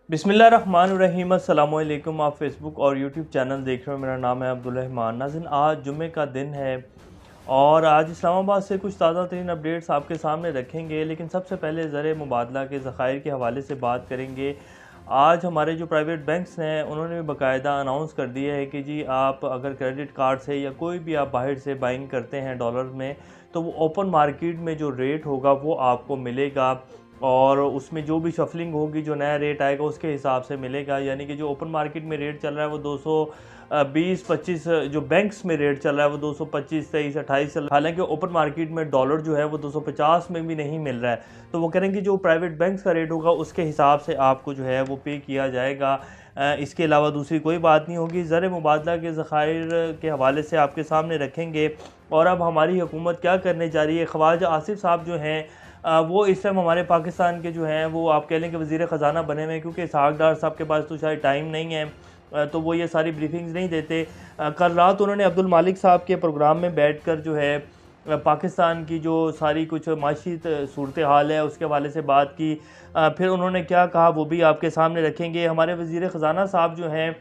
बिस्मिल्लाहिर्रहमानिर्रहीम। अस्सलामुअलैकुम। आप फेसबुक और यूट्यूब चैनल देख रहे हो। मेरा नाम है अब्दुल रहमान। नाज़रीन, आज जुमे का दिन है और आज इस्लामाबाद से कुछ ताज़ा तरीन अपडेट्स आपके सामने रखेंगे। लेकिन सबसे पहले ज़र मुबादला के ज़खायर के हवाले से बात करेंगे। आज हमारे जो प्राइवेट बैंक्स हैं उन्होंने भी बाकायदा अनाउंस कर दिया है कि जी आप अगर क्रेडिट कार्ड से या कोई भी आप बाहर से बाइंग करते हैं डॉलर में, तो वो ओपन मार्केट में जो रेट होगा वो आपको मिलेगा और उसमें जो भी शफलिंग होगी, जो नया रेट आएगा उसके हिसाब से मिलेगा। यानी कि जो ओपन मार्केट में रेट चल रहा है वो 220-25, जो बैंक्स में रेट चल रहा है वो 225, 23, 28 चल रहा है। हालांकि ओपन मार्केट में डॉलर जो है वो 250 में भी नहीं मिल रहा है। तो वो करेंगे जो प्राइवेट बैंक्स का रेट होगा उसके हिसाब से आपको जो है वो पे किया जाएगा। इसके अलावा दूसरी कोई बात नहीं होगी। ज़र मुबादला के ज़खायर के हवाले से आपके सामने रखेंगे। और अब हमारी हुकूमत क्या करने जा रही है। ख्वाजा आसिफ साहब जो हैं वो इस टाइम हमारे पाकिस्तान के जो हैं वो आप कह लें कि वज़ीर ख़जाना बने हुए हैं, क्योंकि इसहाक़ डार साहब के पास तो शायद टाइम नहीं है, तो वो ये सारी ब्रीफिंग्स नहीं देते। कल रात उन्होंने अब्दुल मालिक साहब के प्रोग्राम में बैठकर जो है पाकिस्तान की जो सारी कुछ माशी सूरत हाल है उसके हवाले से बात की। फिर उन्होंने क्या कहा वो भी आपके सामने रखेंगे। हमारे वज़ीर ख़जाना साहब जो हैं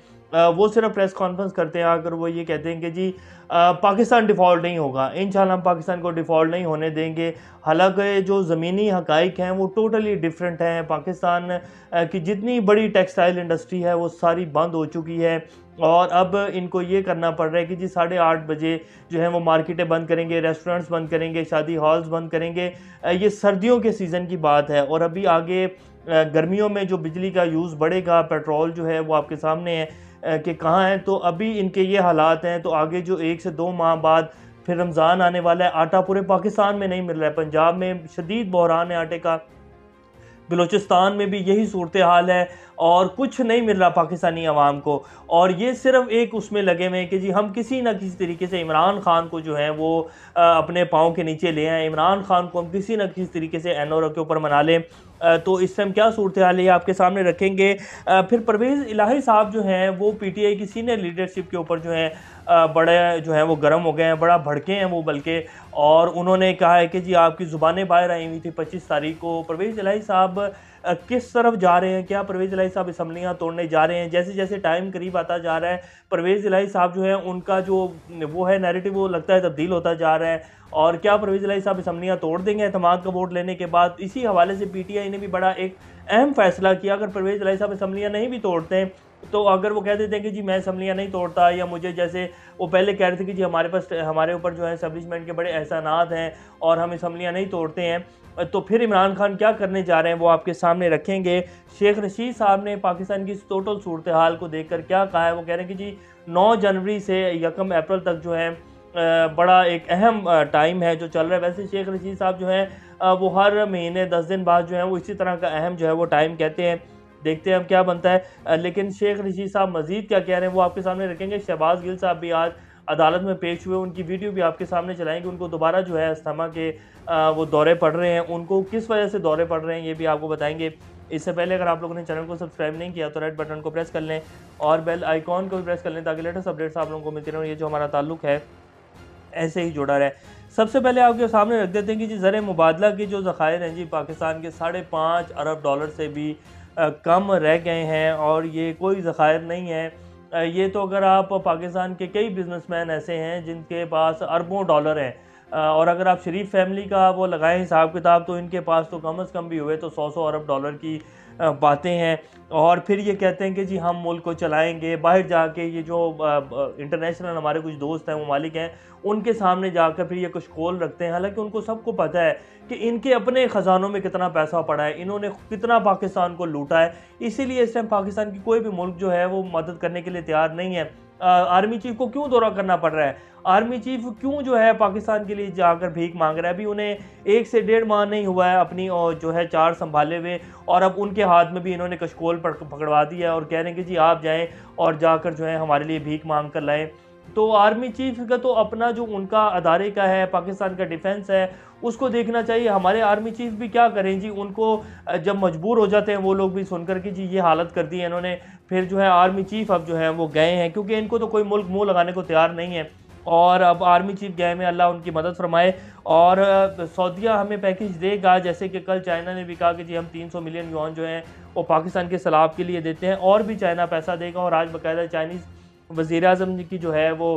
वो सिर्फ प्रेस कॉन्फ्रेंस करते हैं अगर वो ये कहते हैं कि जी पाकिस्तान डिफ़ॉल्ट नहीं होगा, इंशाल्लाह हम पाकिस्तान को डिफ़ॉल्ट नहीं होने देंगे। हालांकि जो ज़मीनी हक़ाइक़ हैं वो टोटली डिफरेंट हैं। पाकिस्तान की जितनी बड़ी टेक्सटाइल इंडस्ट्री है वो सारी बंद हो चुकी है और अब इनको ये करना पड़ रहा है कि जी 8:30 बजे जो है वो मार्केटें बंद करेंगे, रेस्टोरेंट्स बंद करेंगे, शादी हॉल्स बंद करेंगे। ये सर्दियों के सीज़न की बात है और अभी आगे गर्मियों में जो बिजली का यूज़ बढ़ेगा, पेट्रोल जो है वो आपके सामने है कि कहाँ है। तो अभी इनके ये हालात हैं, तो आगे जो 1 से 2 माह बाद फिर रमज़ान आने वाला है। आटा पूरे पाकिस्तान में नहीं मिल रहा है। पंजाब में शदीद बहरान है आटे का, बलूचिस्तान में भी यही सूरत हाल है और कुछ नहीं मिल रहा पाकिस्तानी अवाम को। और ये सिर्फ एक उसमें लगे हुए हैं कि जी हम किसी न किसी तरीके से इमरान खान को जो है वो अपने पाँव के नीचे ले आएँ, इमरान खान को हम किसी न किसी तरीके से एनओर के ऊपर मना लें। तो इस टाइम क्या सूरत हाल है आपके सामने रखेंगे। फिर परवेज़ इलाही साहब जो हैं वो पीटीआई की सीनियर लीडरशिप के ऊपर जो है बड़े जो हैं वो गर्म हो गए हैं, बड़ा भड़के हैं वो बल्कि। और उन्होंने कहा है कि जी आपकी ज़ुबानें बाहर आई हुई थी 25 तारीख को। परवेज़ इलाही साहब किस तरफ जा रहे हैं, क्या परवेज़ इलाही साहब असम्बलियाँ तोड़ने जा रहे हैं? जैसे जैसे टाइम करीब आता जा रहा है परवेज़ इलाही साहब जो है उनका जो वो है नैरेटिव वो लगता है तब्दील होता जा रहा है। और क्या परवेज़ इलाही साहब असम्बलियाँ तोड़ देंगे एतमाद का वोट लेने के बाद? इसी हवाले से पीटीआई ने भी बड़ा एक अहम फैसला किया। अगर परवेज़ इलाही साहब असम्बलियाँ नहीं भी तोड़ते हैं तो अगर वो कह देते हैं कि जी मैं असम्बलियाँ नहीं तोड़ता, या मुझे जैसे वो पहले कह रहे थे कि जी हमारे पास हमारे ऊपर जो है एस्टेब्लिशमेंट के बड़े एहसानात हैं और हम असम्बलियाँ नहीं तोड़ते हैं, तो फिर इमरान खान क्या करने जा रहे हैं वो आपके सामने रखेंगे। शेख रशीद साहब ने पाकिस्तान की टोटल सूरत हाल को देखकर क्या कहा है। वो कह रहे हैं कि जी 9 जनवरी से 1 अप्रैल तक जो है बड़ा एक अहम टाइम है जो चल रहा है। वैसे शेख रशीद साहब जो हैं वो हर महीने 10 दिन बाद जो है वो इसी तरह का अहम जो है वो टाइम कहते हैं। देखते हैं अब क्या बनता है। लेकिन शेख रशीद साहब मज़ीद क्या कह रहे हैं वो आपके सामने रखेंगे। शहबाज गिल साहब भी आज अदालत में पेश हुए, उनकी वीडियो भी आपके सामने चलाएंगे। उनको दोबारा जो है अस्थमा के वो दौरे पड़ रहे हैं, उनको किस वजह से दौरे पड़ रहे हैं ये भी आपको बताएंगे। इससे पहले अगर आप लोगों ने चैनल को सब्सक्राइब नहीं किया तो रेड बटन को प्रेस कर लें और बेल आइकॉन को भी प्रेस कर लें ताकि लेटेस्ट अपडेट्स आप लोगों को मिलती रहें। ये जो हमारा ताल्लुक है ऐसे ही जुड़ा रहे। सबसे पहले आपके सामने रख देते हैं कि जी ज़र मुबादला के जो ज़खायर हैं जी पाकिस्तान के 5.5 अरब डॉलर से भी कम रह गए हैं और ये कोई ज़खायर नहीं है। ये तो अगर आप पाकिस्तान के कई बिजनेसमैन ऐसे हैं जिनके पास अरबों डॉलर हैं और अगर आप शरीफ फैमिली का वो लगाएं हिसाब किताब तो इनके पास तो कम से कम भी हुए तो 100 अरब डॉलर की बातें हैं। और फिर ये कहते हैं कि जी हम मुल्क को चलाएंगे। बाहर जाके ये जो इंटरनेशनल हमारे कुछ दोस्त हैं ममालिक हैं उनके सामने जाकर फिर ये कुछ कॉल रखते हैं। हालांकि उनको सबको पता है कि इनके अपने ख़जानों में कितना पैसा पड़ा है, इन्होंने कितना पाकिस्तान को लूटा है। इसीलिए इस टाइम पाकिस्तान की कोई भी मुल्क जो है वो मदद करने के लिए तैयार नहीं है। आर्मी चीफ को क्यों दौरा करना पड़ रहा है? आर्मी चीफ क्यों जो है पाकिस्तान के लिए जाकर भीख मांग रहा है? अभी उन्हें 1 से 1.5 माह नहीं हुआ है अपनी और जो है 4 संभाले हुए और अब उनके हाथ में भी इन्होंने कशकोल पकड़वा दिया है और कह रहे हैं कि जी आप जाएं और जाकर जो है हमारे लिए भीख मांग कर लाएं। तो आर्मी चीफ का तो अपना जो उनका अदारे का है, पाकिस्तान का डिफेंस है, उसको देखना चाहिए। हमारे आर्मी चीफ भी क्या करें जी, उनको जब मजबूर हो जाते हैं वो लोग भी सुनकर कि जी ये हालत कर दी है इन्होंने, फिर जो है आर्मी चीफ अब जो है वो गए हैं क्योंकि इनको तो कोई मुल्क मुंह लगाने को तैयार नहीं है। और अब आर्मी चीफ गए में, अल्लाह उनकी मदद फरमाए। और सऊदीया हमें पैकेज देगा, जैसे कि कल चाइना ने भी कहा कि जी हम 300 मिलियन युआन जो हैं वो पाकिस्तान के सैलाब के लिए देते हैं, और भी चाइना पैसा देगा। और आज बाकायदा चाइनीज़ वज़ीर आज़म की जो है वो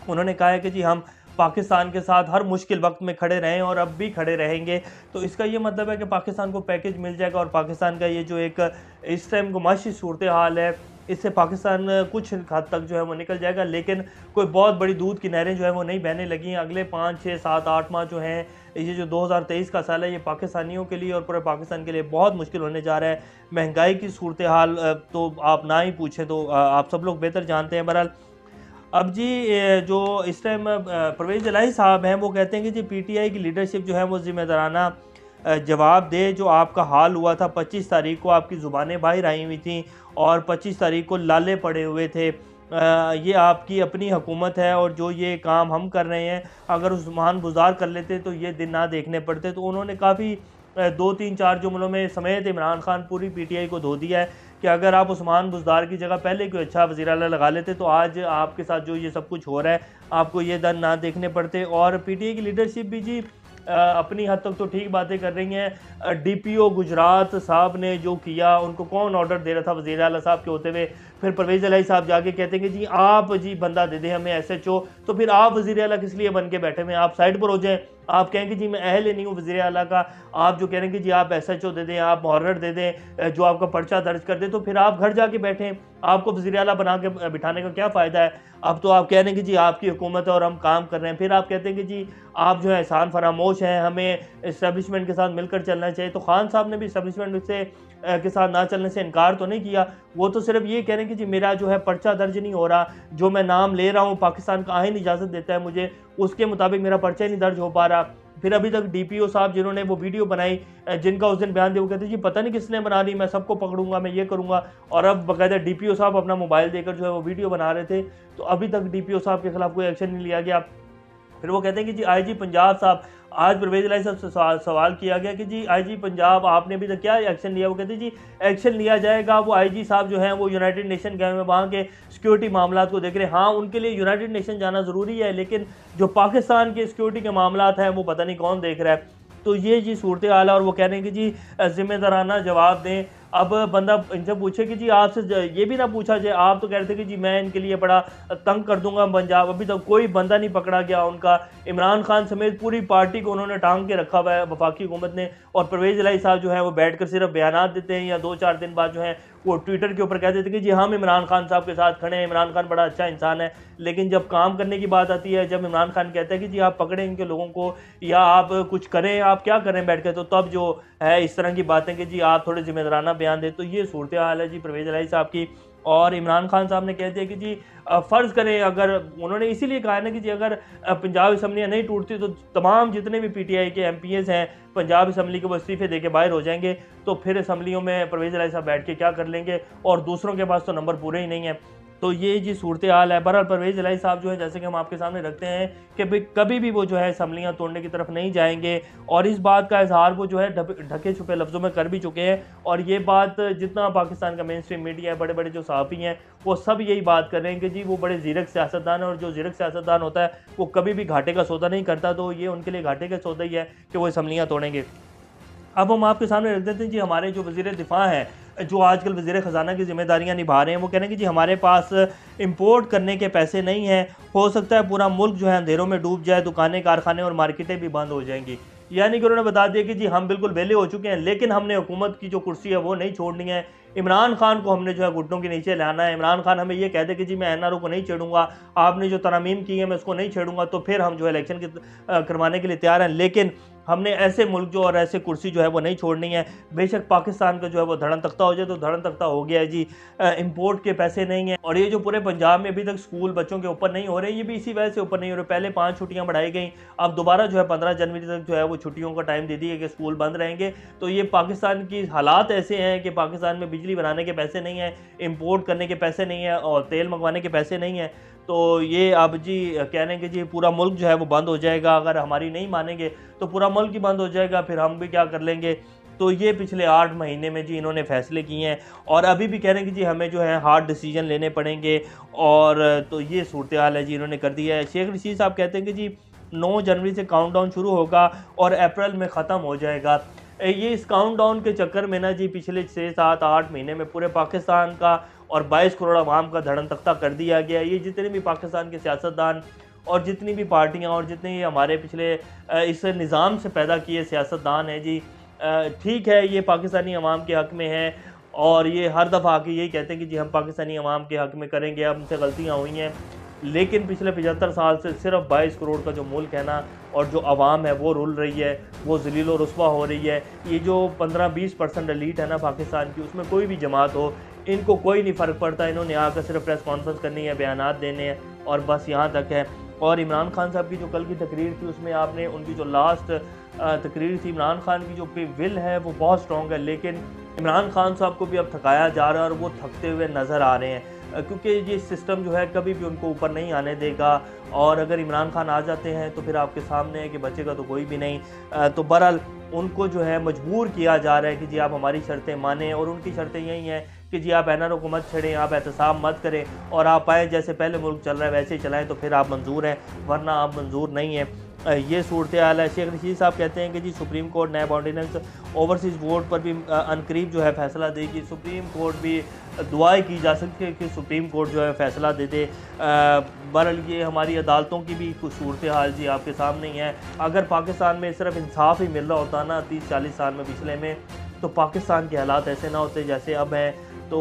उन्होंने कहा है कि जी हम पाकिस्तान के साथ हर मुश्किल वक्त में खड़े रहें और अब भी खड़े रहेंगे। तो इसका ये मतलब है कि पाकिस्तान को पैकेज मिल जाएगा, और पाकिस्तान का ये जो एक इस टाइम गुमाशी सूरत हाल है, इससे पाकिस्तान कुछ हद तक जो है वो निकल जाएगा। लेकिन कोई बहुत बड़ी दूध की नहरें जो है वो नहीं बहने लगी हैं। अगले 5, 6, 7, 8 माह जो हैं, ये जो 2023 का साल है, ये पाकिस्तानियों के लिए और पूरे पाकिस्तान के लिए बहुत मुश्किल होने जा रहा है। महंगाई की सूरत हाल तो आप ना ही पूछें, तो आप सब लोग बेहतर जानते हैं। बहरहाल अब जी जो इस टाइम परवेज़ इलाही साहब हैं, वो कहते हैं कि जी पीटीआई की लीडरशिप जो है वो ज़िम्मेदाराना जवाब दे। जो आपका हाल हुआ था 25 तारीख को, आपकी ज़ुबानें बाहर आई हुई थी और 25 तारीख को लाले पड़े हुए थे। ये आपकी अपनी हुकूमत है, और जो ये काम हम कर रहे हैं, अगर उस्मान बुज़दार कर लेते तो ये दिन ना देखने पड़ते। तो उन्होंने काफ़ी 2, 3, 4 जुमलों में समेत इमरान खान पूरी पीटीआई को धो दिया है कि अगर आप उस्मान बुज़दार की जगह पहले कोई अच्छा वज़ीर आला लगा लेते तो आज आपके साथ जो ये सब कुछ हो रहा है, आपको ये दिन ना देखने पड़ते। और पीटीआई की लीडरशिप भी जी अपनी हद तक तो ठीक बातें कर रही हैं। डीपीओ गुजरात साहब ने जो किया, उनको कौन ऑर्डर दे रहा था वज़ीर आला साहब के होते हुए? फिर परवेज़ इलाही साहब जाके कहते हैं कि जी आप जी बंदा दे दें हमें एसएचओ, तो फिर आप वज़ीर आला किस लिए बन के बैठे हुए हैं? आप साइड पर हो जाएं। आप कहें कि जी मैं अहल नहीं हूँ वज़ीर आला का, आप जो कह रहे हैं कि जी आप एसएचओ दे दें, आप मुहर्रर दे दें, जो आपका पर्चा दर्ज कर दे, तो फिर आप घर जाके बैठें। आपको वज़ीर आला बना के बिठाने का क्या फ़ायदा है? अब तो आप कह रहे हैं कि जी आपकी हुकूमत है और हम काम कर रहे हैं, फिर आप कहते हैं कि जी आप जो है एहसान फरामोश हैं, हमें इस्टेब्लिशमेंट के साथ मिलकर चलना चाहिए। तो खान साहब ने भी इस्टेब्लिशमेंट से के साथ ना चलने से इनकार तो नहीं किया, वो तो सिर्फ ये कह रहे हैं कि जी मेरा जो है पर्चा दर्ज नहीं हो रहा, जो मैं नाम ले रहा हूँ पाकिस्तान का आईन इजाज़त देता है मुझे, उसके मुताबिक मेरा पर्चा ही नहीं दर्ज हो पा रहा। फिर अभी तक डीपीओ साहब जिन्होंने वो वीडियो बनाई, जिनका उस दिन बयान दिया, वो कहते जी पता नहीं किसने बना दी, मैं सबको पकड़ूंगा, मैं ये करूंगा। और अब बाकायदा डीपीओ साहब अपना मोबाइल देकर जो है वो वीडियो बना रहे थे, तो अभी तक डीपीओ साहब के खिलाफ कोई एक्शन नहीं लिया गया। फिर वो कहते हैं कि जी आईजी पंजाब साहब, आज परवेज़ इलाही साहब से सवाल किया गया कि जी आईजी पंजाब आपने अभी तक क्या एक्शन लिया? वो कहते हैं जी एक्शन लिया जाएगा। वो आईजी साहब जो हैं वो यूनाइटेड नेशन गए हुए, वहाँ के सिक्योरिटी मामलात को देख रहे हैं। हाँ, उनके लिए यूनाइटेड नेशन जाना ज़रूरी है, लेकिन जो पाकिस्तान के सिक्योरिटी के मामलात हैं वो पता नहीं कौन देख रहा है। तो ये जी सूरत हाल है, और वो कह रहे हैं कि जी ज़िम्मेदाराना जवाब दें। अब बंदा इनसे पूछे कि जी आपसे ये भी ना पूछा जाए, आप तो कह रहे थे कि जी मैं इनके लिए बड़ा तंग कर दूंगा पंजाब, अभी तक कोई बंदा नहीं पकड़ा गया उनका। इमरान खान समेत पूरी पार्टी को उन्होंने टांग के रखा हुआ है वफाकी हुकूमत ने, और परवेज़ इलाही साहब जो है वो बैठ कर सिर्फ बयान देते हैं, या 2-4 दिन बाद जो है वो ट्विटर के ऊपर कह देते कि जी हम इमरान खान साहब के साथ खड़े हैं, इमरान खान बड़ा अच्छा इंसान है। लेकिन जब काम करने की बात आती है, जब इमरान खान कहता है कि जी आप पकड़ें इनके लोगों को, या आप कुछ करें, आप क्या करें बैठ के, तो तब जो है इस तरह की बातें कि जी आप थोड़े जिम्मेदाराना बयान दें। तो ये सूरत हाल है जी परवेज़ इलाही साहब की। और इमरान खान साहब ने कह दिया कि जी फ़र्ज़ करें, अगर उन्होंने इसीलिए कहा है ना कि जी अगर पंजाब असम्बलियाँ नहीं टूटती तो तमाम जितने भी पीटीआई के एमपीएस हैं पंजाब असम्बली के, वो इस्तीफ़े दे के बाहर हो जाएंगे। तो फिर असम्बलियों में परवेज़ इलाही साहब बैठ के क्या कर लेंगे, और दूसरों के पास तो नंबर पूरे ही नहीं है। तो ये जी सूरत हाल है। बहरहाल परवेज़ इलाही साहब जो है, जैसे कि हम आपके सामने रखते हैं कि कभी भी वो जो है असम्बलियाँ तोड़ने की तरफ नहीं जाएंगे, और इस बात का इजहार वो जो है ढके छुपे लफ्ज़ों में कर भी चुके हैं। और ये बात जितना पाकिस्तान का मेन स्ट्रीम मीडिया है, बड़े बड़े जो सहाफ़ी हैं, वो सब यही बात कर रहे हैं कि जी वो बड़े ज़ीरक सियासतदान है, और जो ज़ीरक सियासतदान होता है वो कभी भी घाटे का सौदा नहीं करता। तो ये उनके लिए घाटे का सौदा ही है कि वो असम्बलियाँ तोड़ेंगे। अब हम आपके सामने रख देते हैं जी हमारे जो वज़ीर दिफ़ा हैं, जो आजकल वज़ीर ख़जाना की ज़िम्मेदारियाँ निभा रहे हैं, वो कह रहे हैं कि जी हमारे पास इंपोर्ट करने के पैसे नहीं हैं, हो सकता है पूरा मुल्क जो है अंधेरों में डूब जाए, दुकानें, कारखाने और मार्केटें भी बंद हो जाएंगी। यानी कि उन्होंने बता दिया कि जी हम बिल्कुल वेले हो चुके हैं, लेकिन हमने हुकूमत की जो कुर्सी है वो नहीं छोड़नी है। इमरान खान को हमने जो है घुटनों के नीचे लाना है। इमरान खान हमें ये कहते कि जी मैं एनआरओ को नहीं छेड़ूंगा, आपने जो तरमीम की है मैं उसको नहीं छेड़ूंगा, तो फिर हम जो है इलेक्शन करवाने के लिए तैयार हैं। लेकिन हमने ऐसे मुल्क जो और ऐसे कुर्सी जो है वो नहीं छोड़नी है। बेशक पाकिस्तान का जो है वो धड़न तख्ता हो जाए, तो धड़न तख्ता हो गया है जी, इंपोर्ट के पैसे नहीं हैं। और ये जो पूरे पंजाब में अभी तक स्कूल बच्चों के ऊपर नहीं हो रहे, ये भी इसी वजह से ऊपर नहीं हो रहे। पहले 5 छुट्टियां बढ़ाई गई, अब दोबारा जो है 15 जनवरी तक जो है वो छुट्टियों का टाइम दे दिया कि स्कूल बंद रहेंगे। तो ये पाकिस्तान की हालात ऐसे हैं कि पाकिस्तान में बिजली बनाने के पैसे नहीं हैं, इंपोर्ट करने के पैसे नहीं हैं, और तेल मंगवाने के पैसे नहीं हैं। तो ये अब जी कह रहे हैं कि जी पूरा मुल्क जो है वो बंद हो जाएगा, अगर हमारी नहीं मानेंगे तो पूरा मुल्क ही बंद हो जाएगा, फिर हम भी क्या कर लेंगे। तो ये पिछले 8 महीने में जी इन्होंने फैसले किए हैं और अभी भी कह रहे हैं कि जी हमें जो है हार्ड डिसीजन लेने पड़ेंगे। और तो ये सूरत हाल है जी, इन्होंने कर दिया है। शेख रशीद साहब कहते हैं कि जी 9 जनवरी से काउंटडाउन शुरू होगा और अप्रैल में ख़त्म हो जाएगा। ये इस काउंटडाउन के चक्कर में ना जी पिछले 6, 7, 8 महीने में पूरे पाकिस्तान का और 22 करोड़ आवाम का धड़न तख्ता कर दिया गया। ये जितने भी पाकिस्तान के सियासतदान और जितनी भी पार्टियां और जितने ये हमारे पिछले इस निज़ाम से पैदा किए सियासतदान हैं जी, ठीक है ये पाकिस्तानी अवाम के हक़ में है और ये हर दफ़ा आके यही कहते हैं कि जी हम पाकिस्तानी अवाम के हक़ में करेंगे, हमसे गलतियाँ हुई हैं। लेकिन पिछले 75 साल से सिर्फ 22 करोड़ का जो मुल्क है ना और जो आवाम है वो रुल रही है, वो ज़लील व रुस्वा हो रही है। ये जो 15-20% एलीट है ना पाकिस्तान की, उसमें कोई भी जमात हो, इनको कोई नहीं फ़र्क पड़ता। इन्होंने आकर सिर्फ प्रेस कॉन्फ्रेंस करनी है, बयानात देने हैं और बस यहाँ तक है। और इमरान खान साहब की जो कल की तकरीर थी उसमें आपने उनकी जो लास्ट तकरीर थी, इमरान खान की जो विल है वो बहुत स्ट्रॉन्ग है, लेकिन इमरान खान साहब को भी अब थकाया जा रहा है और वो थकते हुए नज़र आ रहे हैं। क्योंकि ये सिस्टम जो है कभी भी उनको ऊपर नहीं आने देगा और अगर इमरान खान आ जाते हैं तो फिर आपके सामने है कि बचेगा तो कोई भी नहीं। तो बहरहाल उनको जो है मजबूर किया जा रहा है कि जी आप हमारी शर्तें मानें और उनकी शर्तें यही हैं कि जी आप एनआरओ को मत छेड़ें, आप एहतसाब मत करें और आप आए जैसे पहले मुल्क चल रहा है वैसे ही चलाएं तो फिर आप मंजूर हैं, वरना आप मंजूर नहीं हैं। ये सूरत हाल है। शेख रशीद साहब कहते हैं कि जी सुप्रीम कोर्ट नैब ऑर्डिनेंस ओवरसीज़ वोट पर भी अनकरीब जो है फ़ैसला देगी। सुप्रीम कोर्ट भी दुआएं की जा सकती है कि सुप्रीम कोर्ट जो है फ़ैसला दे दे। बहरहाल ये हमारी अदालतों की भी कुछ सूरत हाल जी आपके सामने ही है। अगर पाकिस्तान में सिर्फ इंसाफ ही मिल रहा होता ना 30-40 साल में पिछले में, तो पाकिस्तान के हालात ऐसे ना होते जैसे अब हैं। तो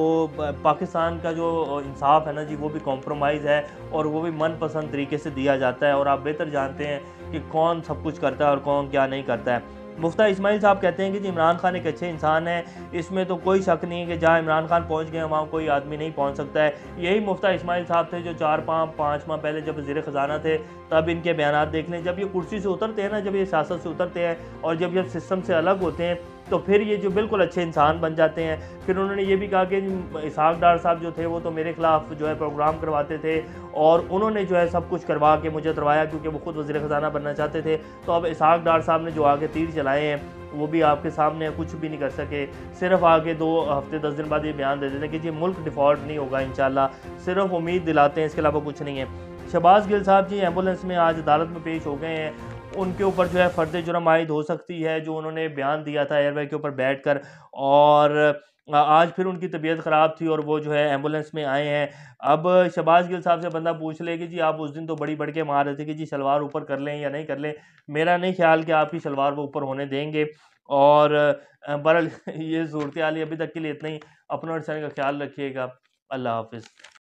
पाकिस्तान का जो इंसाफ है ना जी वो भी कॉम्प्रोमाइज़ है और वो भी मनपसंद तरीके से दिया जाता है और आप बेहतर जानते हैं कि कौन सब कुछ करता है और कौन क्या नहीं करता है। मुफ्ता इस्माइल साहब कहते हैं कि जी इमरान खान एक अच्छे इंसान है, इसमें तो कोई शक नहीं है कि जहाँ इमरान खान पहुँच गए वहाँ कोई आदमी नहीं पहुँच सकता है। यही मुफ्ता इस्माइल साहब थे जो 4-5 माह पहले जब वज़ीर ख़जाना थे तब इनके बयानात देख लें। जब ये कुर्सी से उतरते हैं ना, जब ये सियासत से उतरते हैं और जब ये सिस्टम से अलग होते हैं तो फिर ये जो बिल्कुल अच्छे इंसान बन जाते हैं। फिर उन्होंने ये भी कहा कि इसहाक डार साहब जो थे वो तो मेरे ख़िलाफ़ जो है प्रोग्राम करवाते थे और उन्होंने जो है सब कुछ करवा के मुझे उतरवाया क्योंकि वो खुद वज़ीर ख़जाना बनना चाहते थे। तो अब इसहाक डार साहब ने जो आगे तीर चलाए हैं वो भी आपके सामने कुछ भी नहीं कर सके। सिर्फ आगे 2 हफ्ते 10 दिन बाद ये बयान दे देते हैं कि जी मुल्क डिफ़ॉल्ट नहीं होगा इंशाल्लाह, सिर्फ उम्मीद दिलाते हैं, इसके अलावा कुछ नहीं है। शहबाज गिल साहब जी एम्बुलेंस में आज अदालत में पेश हो गए हैं। उनके ऊपर जो है फ़र्द जुर्म आयद हो सकती है, जो उन्होंने बयान दिया था एयरबैग के ऊपर बैठकर और आज फिर उनकी तबीयत ख़राब थी और वो जो है एम्बुलेंस में आए हैं। अब शहबाज गिल साहब से बंदा पूछ ले कि जी आप उस दिन तो बड़ी बढ़ के मार रहे थे कि जी शलवार ऊपर कर लें या नहीं कर लें। मेरा नहीं ख्याल कि आपकी शलवार वो ऊपर होने देंगे और बहरहाल ये सूरत हाल है। अभी तक के लिए इतना ही। अपना और का ख्याल रखिएगा। अल्लाह हाफ़िज़।